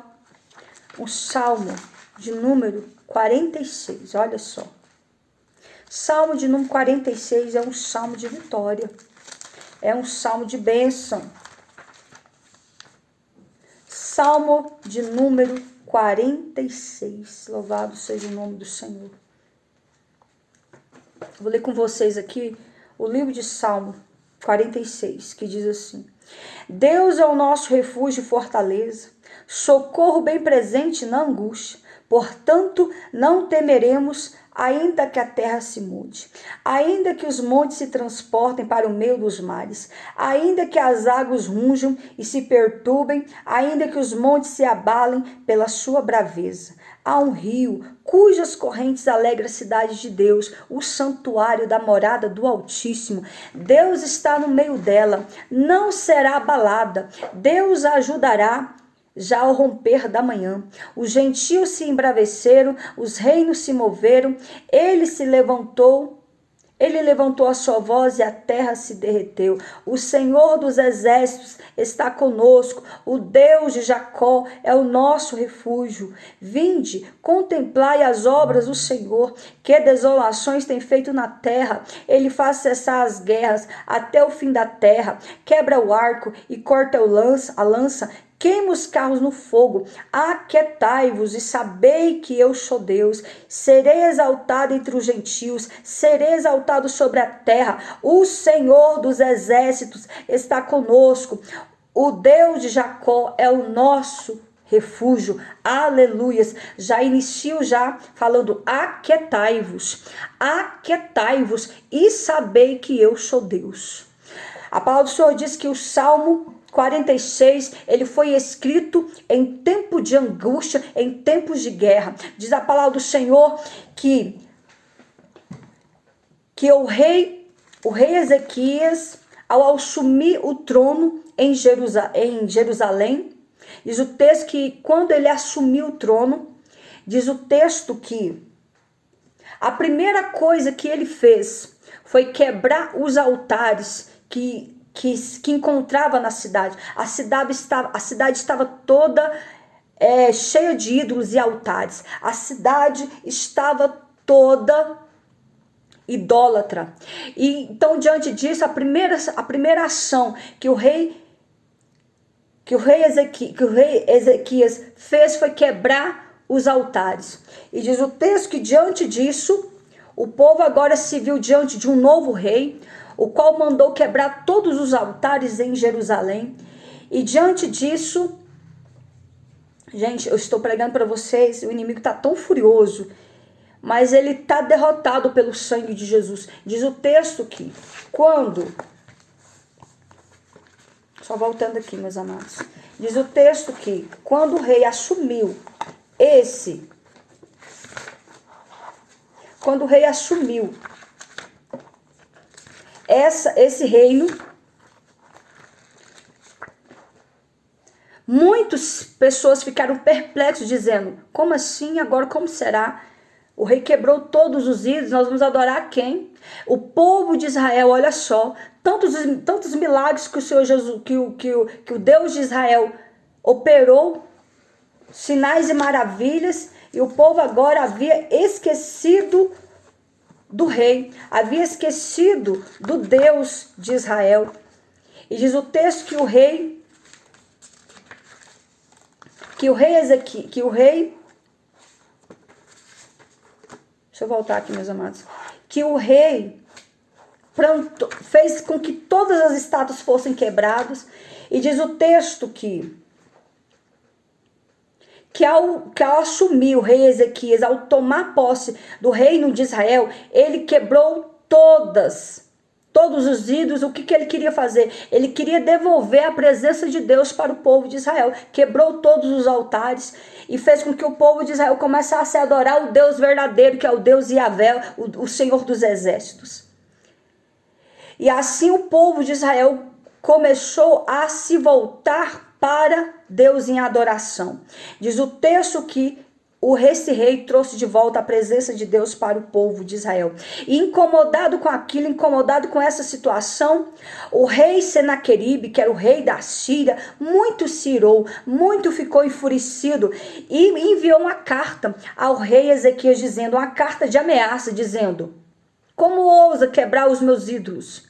um salmo de número 46, olha só. Salmo de número 46 é um salmo de vitória, é um salmo de bênção. Salmo de número 46, louvado seja o nome do Senhor. Vou ler com vocês aqui o livro de Salmo 46, que diz assim: Deus é o nosso refúgio e fortaleza, socorro bem presente na angústia. Portanto, não temeremos, ainda que a terra se mude, ainda que os montes se transportem para o meio dos mares, ainda que as águas rujam e se perturbem, ainda que os montes se abalem pela sua braveza. Há um rio cujas correntes alegram a cidade de Deus, o santuário da morada do Altíssimo. Deus está no meio dela, não será abalada. Deus a ajudará já ao romper da manhã. Os gentios se embraveceram, os reinos se moveram, ele levantou a sua voz e a terra se derreteu. O Senhor dos exércitos está conosco. O Deus de Jacó é o nosso refúgio. Vinde, contemplai as obras do Senhor, que desolações tem feito na terra. Ele faz cessar as guerras até o fim da terra. Quebra o arco e corta a lança. Queima os carros no fogo, aquietai-vos e sabei que eu sou Deus. Serei exaltado entre os gentios, serei exaltado sobre a terra. O Senhor dos exércitos está conosco. O Deus de Jacó é o nosso refúgio. Aleluias. Já inicio falando: aquietai-vos e sabei que eu sou Deus. A palavra do Senhor diz que o Salmo 46, ele foi escrito em tempo de angústia, em tempos de guerra. Diz a palavra do Senhor que o rei Ezequias, ao assumir o trono em Jerusalém, diz o texto que quando ele assumiu o trono, diz o texto que a primeira coisa que ele fez foi quebrar os altares que encontrava na cidade. A cidade estava toda cheia de ídolos e altares. A cidade estava toda idólatra. E então, diante disso, a primeira ação que o rei Ezequias fez foi quebrar os altares. E diz o texto que diante disso, O povo agora se viu diante de um novo rei, o qual mandou quebrar todos os altares em Jerusalém. E diante disso, gente, eu estou pregando para vocês, o inimigo está tão furioso, mas ele está derrotado pelo sangue de Jesus. Diz o texto que só voltando aqui, meus amados. Diz o texto que quando o rei assumiu esse reino, muitas pessoas ficaram perplexas, dizendo: como assim? Agora como será? O rei quebrou todos os ídolos, nós vamos adorar quem? O povo de Israel, olha só, tantos milagres que o Senhor Jesus, que o Deus de Israel operou, sinais e maravilhas, e o povo agora havia esquecido do rei, havia esquecido do Deus de Israel. E diz o texto que o rei deixa eu voltar aqui, meus amados. Que o rei fez com que todas as estátuas fossem quebradas. E diz o texto que ao assumir o rei Ezequias, ao tomar posse do reino de Israel, ele quebrou todos os ídolos. O que ele queria fazer? Ele queria devolver a presença de Deus para o povo de Israel. Quebrou todos os altares e fez com que o povo de Israel começasse a adorar o Deus verdadeiro, que é o Deus Yahvé, o Senhor dos exércitos. E assim o povo de Israel começou a se voltar para Deus em adoração. Diz o texto que esse rei trouxe de volta a presença de Deus para o povo de Israel. E incomodado com aquilo, incomodado com essa situação, o rei Senaqueribe, que era o rei da Síria, muito se irou, muito ficou enfurecido e enviou uma carta ao rei Ezequias, dizendo, uma carta de ameaça, dizendo: como ousa quebrar os meus ídolos?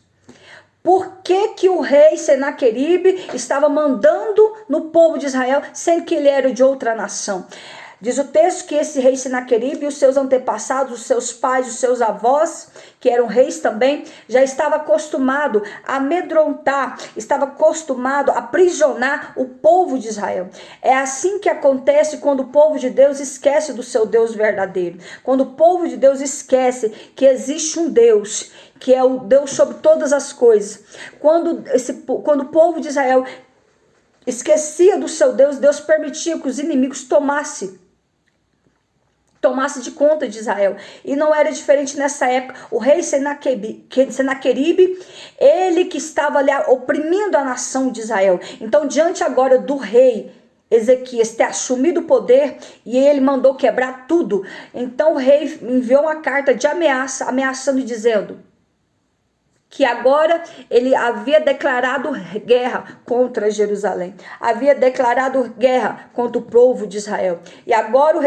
Por que o rei Senaqueribe estava mandando no povo de Israel, sendo que ele era de outra nação? Diz o texto que esse rei Senaqueribe e os seus antepassados, os seus pais, os seus avós, que eram reis também, já estava acostumado a amedrontar, estava acostumado a aprisionar o povo de Israel. É assim que acontece quando o povo de Deus esquece do seu Deus verdadeiro. Quando o povo de Deus esquece que existe um Deus, que é o Deus sobre todas as coisas. Quando o povo de Israel esquecia do seu Deus, Deus permitia que os inimigos tomasse de conta de Israel. E não era diferente nessa época. O rei Senaqueribe, ele que estava ali oprimindo a nação de Israel. Então, diante agora do rei Ezequias ter assumido o poder, e ele mandou quebrar tudo, então o rei enviou uma carta de ameaça, ameaçando e dizendo que agora ele havia declarado guerra contra Jerusalém, havia declarado guerra contra o povo de Israel. E agora o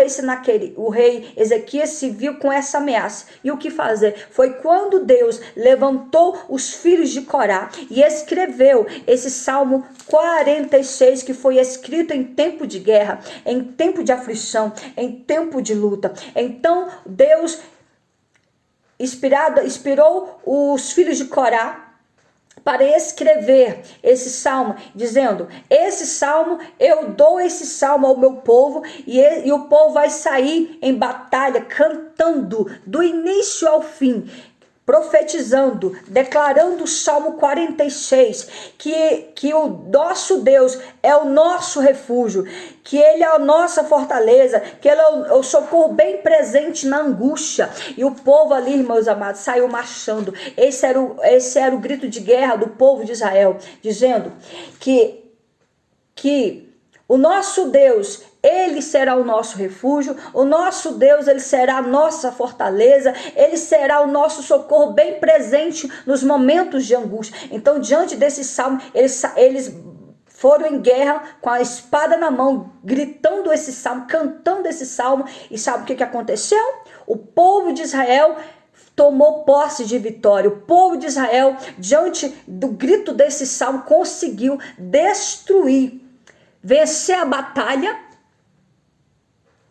rei Ezequias se viu com essa ameaça. E o que fazer? Foi quando Deus levantou os filhos de Corá e escreveu esse Salmo 46, que foi escrito em tempo de guerra, em tempo de aflição, em tempo de luta. Então Deus inspirou os filhos de Corá para escrever esse salmo, dizendo: esse salmo, eu dou esse salmo ao meu povo, e o povo vai sair em batalha cantando do início ao fim, profetizando, declarando o Salmo 46, que o nosso Deus é o nosso refúgio, que Ele é a nossa fortaleza, que Ele é o socorro bem presente na angústia. E o povo ali, meus amados, saiu marchando. Esse era o grito de guerra do povo de Israel, dizendo que o nosso Deus, Ele será o nosso refúgio, o nosso Deus, Ele será a nossa fortaleza, Ele será o nosso socorro bem presente nos momentos de angústia. Então, diante desse salmo, eles foram em guerra com a espada na mão, gritando esse salmo, cantando esse salmo. E sabe o que aconteceu? O povo de Israel tomou posse de vitória. O povo de Israel, diante do grito desse salmo, conseguiu destruir, vencer a batalha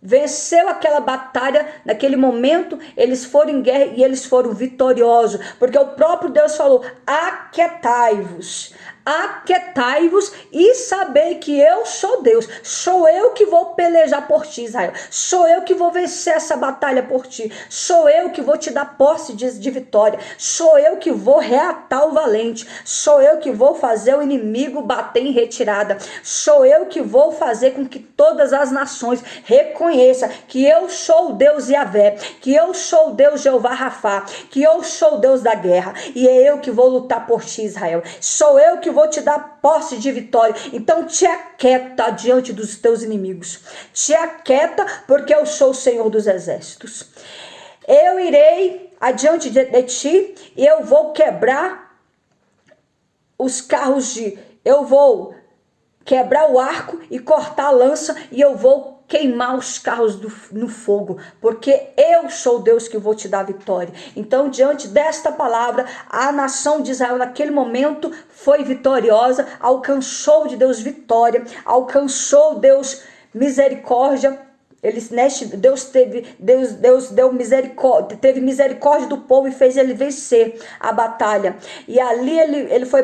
venceu aquela batalha. Naquele momento eles foram em guerra e eles foram vitoriosos, porque o próprio Deus falou: aquietai-vos, aquietai-vos e sabei que eu sou Deus. Sou eu que vou pelejar por ti, Israel. Sou eu que vou vencer essa batalha por ti. Sou eu que vou te dar posse de vitória. Sou eu que vou reatar o valente. Sou eu que vou fazer o inimigo bater em retirada. Sou eu que vou fazer com que todas as nações reconheçam que eu sou o Deus Yahvé, que eu sou o Deus Jeová Rafá, que eu sou o Deus da guerra, e é eu que vou lutar por ti, Israel. Sou eu que vou te dar posse de vitória. Então te aquieta diante dos teus inimigos. Te aquieta, porque eu sou o Senhor dos exércitos. Eu irei adiante de ti e eu vou quebrar os carros eu vou quebrar o arco e cortar a lança, e eu vou queimar os carros no fogo, porque eu sou o Deus que vou te dar vitória. Então, diante desta palavra, a nação de Israel naquele momento foi vitoriosa, alcançou de Deus vitória, alcançou Deus misericórdia. Deus deu misericórdia, teve misericórdia do povo e fez ele vencer a batalha. E ali ele foi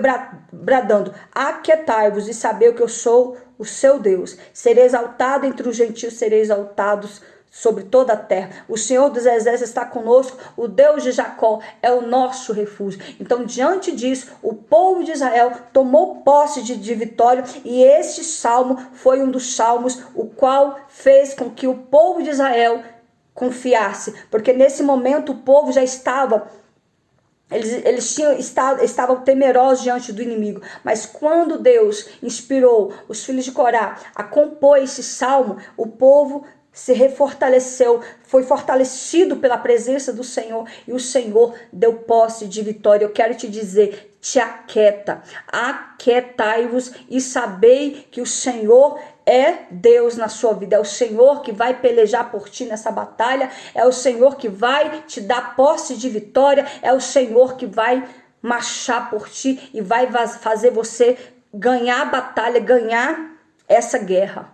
bradando: aquietai-vos e sabei que eu sou o seu Deus. Serei exaltado entre os gentios, serei exaltados sobre toda a terra. O Senhor dos exércitos está conosco, o Deus de Jacó é o nosso refúgio. Então, diante disso, o povo de Israel tomou posse de vitória, e este salmo foi um dos salmos o qual fez com que o povo de Israel confiasse, porque nesse momento o povo já estava estavam temerosos diante do inimigo. Mas quando Deus inspirou os filhos de Corá a compor esse salmo, o povo se refortaleceu, foi fortalecido pela presença do Senhor, e o Senhor deu posse de vitória. Eu quero te dizer: te aquieta, aquietai-vos e sabei que o Senhor é Deus na sua vida. É o Senhor que vai pelejar por ti nessa batalha, é o Senhor que vai te dar posse de vitória, é o Senhor que vai marchar por ti e vai fazer você ganhar a batalha, ganhar essa guerra,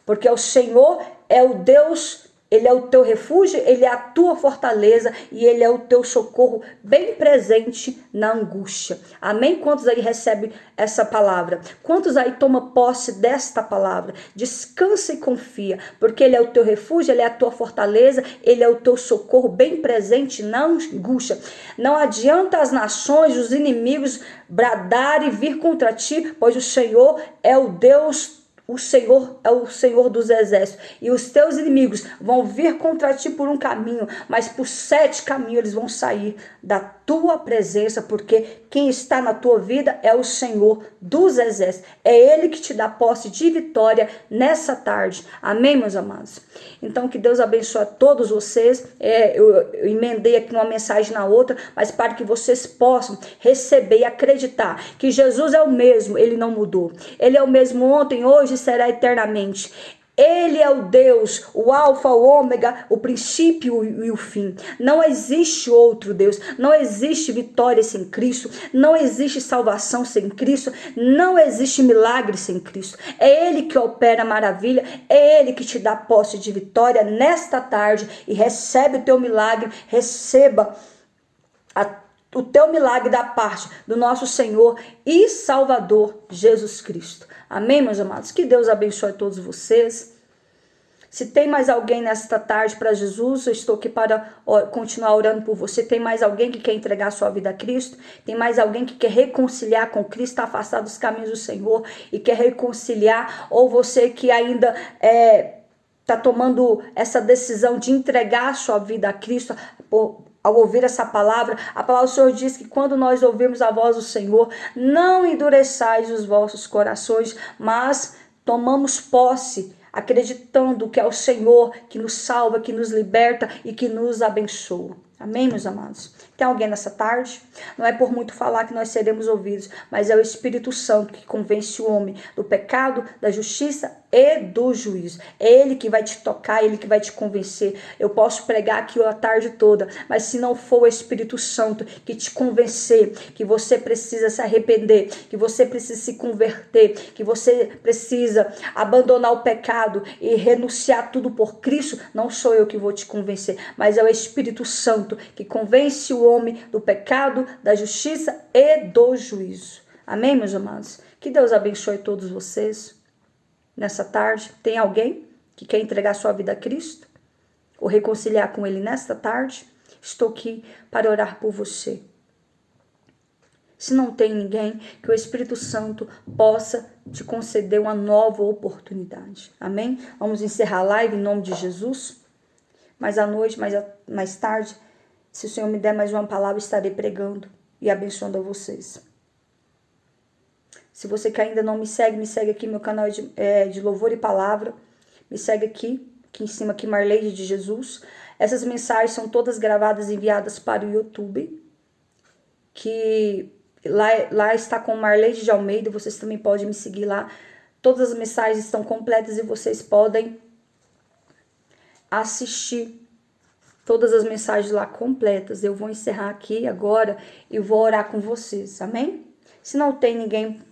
porque o Senhor é o Deus, Ele é o teu refúgio, Ele é a tua fortaleza, e Ele é o teu socorro bem presente na angústia. Amém? Quantos aí recebem essa palavra? Quantos aí tomam posse desta palavra? Descansa e confia, porque Ele é o teu refúgio, Ele é a tua fortaleza, Ele é o teu socorro bem presente na angústia. Não adianta as nações, os inimigos bradarem e vir contra ti, pois o Senhor é o Deus. O Senhor é o Senhor dos exércitos, e os teus inimigos vão vir contra ti por um caminho, mas por 7 caminhos eles vão sair da tua presença, porque quem está na tua vida é o Senhor dos exércitos. É Ele que te dá posse de vitória nessa tarde. Amém, meus amados? Então, que Deus abençoe a todos vocês. Eu emendei aqui uma mensagem na outra, mas para que vocês possam receber e acreditar que Jesus é o mesmo, Ele não mudou. Ele é o mesmo ontem, hoje e será eternamente. Ele é o Deus, o alfa, o ômega, o princípio e o fim. Não existe outro Deus, não existe vitória sem Cristo, não existe salvação sem Cristo, não existe milagre sem Cristo. É Ele que opera a maravilha, é Ele que te dá posse de vitória nesta tarde, e recebe o teu milagre, receba o teu milagre da parte do nosso Senhor e Salvador Jesus Cristo. Amém, meus amados? Que Deus abençoe a todos vocês. Se tem mais alguém nesta tarde para Jesus, eu estou aqui para continuar orando por você. Tem mais alguém que quer entregar a sua vida a Cristo? Tem mais alguém que quer reconciliar com Cristo, está afastado dos caminhos do Senhor e quer reconciliar? Ou você que ainda está tomando essa decisão de entregar a sua vida a Cristo ao ouvir essa palavra? A palavra do Senhor diz que quando nós ouvirmos a voz do Senhor, não endureçais os vossos corações, mas tomamos posse, acreditando que é o Senhor que nos salva, que nos liberta e que nos abençoa. Amém, meus amados? Tem alguém nessa tarde? Não é por muito falar que nós seremos ouvidos, mas é o Espírito Santo que convence o homem do pecado, da justiça e do juízo. É Ele que vai te tocar, Ele que vai te convencer. Eu posso pregar aqui a tarde toda, mas se não for o Espírito Santo que te convencer que você precisa se arrepender, que você precisa se converter, que você precisa abandonar o pecado e renunciar tudo por Cristo, não sou eu que vou te convencer, mas é o Espírito Santo que convence o homem do pecado, da justiça e do juízo. Amém, meus amados? Que Deus abençoe todos vocês. Nessa tarde, tem alguém que quer entregar sua vida a Cristo? Ou reconciliar com Ele nesta tarde? Estou aqui para orar por você. Se não tem ninguém, que o Espírito Santo possa te conceder uma nova oportunidade. Amém? Vamos encerrar a live em nome de Jesus. Mas à noite, mais tarde, se o Senhor me der mais uma palavra, estarei pregando e abençoando a vocês. Se você que ainda não me segue aqui, meu canal de louvor e palavra. Me segue aqui em cima, aqui, Marleide de Jesus. Essas mensagens são todas gravadas e enviadas para o YouTube. Que lá está com Marleide de Almeida, vocês também podem me seguir lá. Todas as mensagens estão completas e vocês podem assistir todas as mensagens lá completas. Eu vou encerrar aqui agora e vou orar com vocês, amém? Se não tem ninguém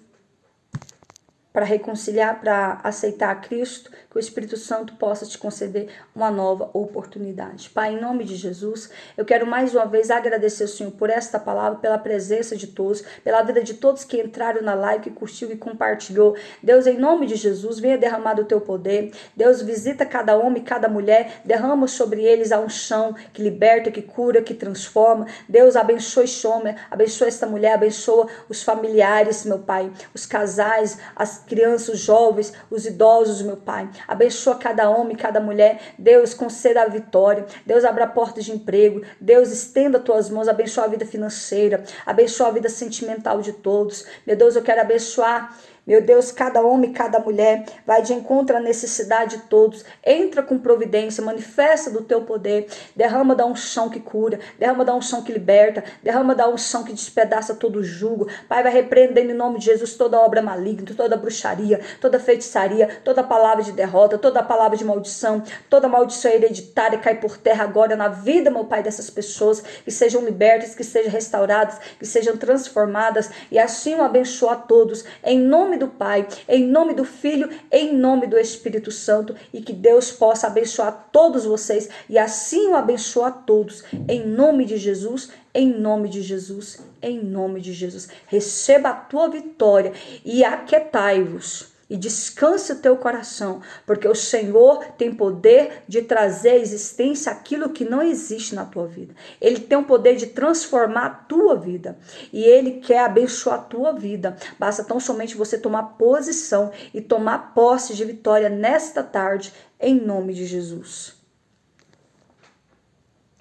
para reconciliar, para aceitar a Cristo, que o Espírito Santo possa te conceder uma nova oportunidade. Pai, em nome de Jesus, eu quero mais uma vez agradecer ao Senhor por esta palavra, pela presença de todos, pela vida de todos que entraram na live, que curtiu e compartilhou. Deus, em nome de Jesus, venha derramar do teu poder. Deus, visita cada homem, cada mulher, derrama sobre eles a unção que liberta, que cura, que transforma. Deus, abençoe Shomer, abençoe esta mulher, abençoa os familiares, meu Pai, os casais, as crianças, os jovens, os idosos, meu Pai. Abençoa cada homem, cada mulher. Deus, conceda a vitória. Deus, abra portas de emprego. Deus, estenda tuas mãos. Abençoa a vida financeira. Abençoa a vida sentimental de todos. Meu Deus, eu quero abençoar, meu Deus, cada homem, cada mulher, vai de encontro à necessidade de todos. Entra com providência, manifesta do teu poder. Derrama da unção que cura, derrama da unção que liberta, derrama da unção que despedaça todo jugo. Pai, vai repreendendo em nome de Jesus toda obra maligna, toda bruxaria, toda feitiçaria, toda palavra de derrota, toda palavra de maldição, toda maldição hereditária cai por terra agora na vida, meu Pai, dessas pessoas, que sejam libertas, que sejam restauradas, que sejam transformadas, e assim o abençoa a todos, em nome do Pai, em nome do Filho, em nome do Espírito Santo, e que Deus possa abençoar todos vocês, e assim o abençoa a todos, em nome de Jesus, em nome de Jesus, em nome de Jesus. Receba a tua vitória e aquietai-vos. E descanse o teu coração, porque o Senhor tem poder de trazer à existência aquilo que não existe na tua vida. Ele tem o poder de transformar a tua vida. E Ele quer abençoar a tua vida. Basta tão somente você tomar posição e tomar posse de vitória nesta tarde, em nome de Jesus.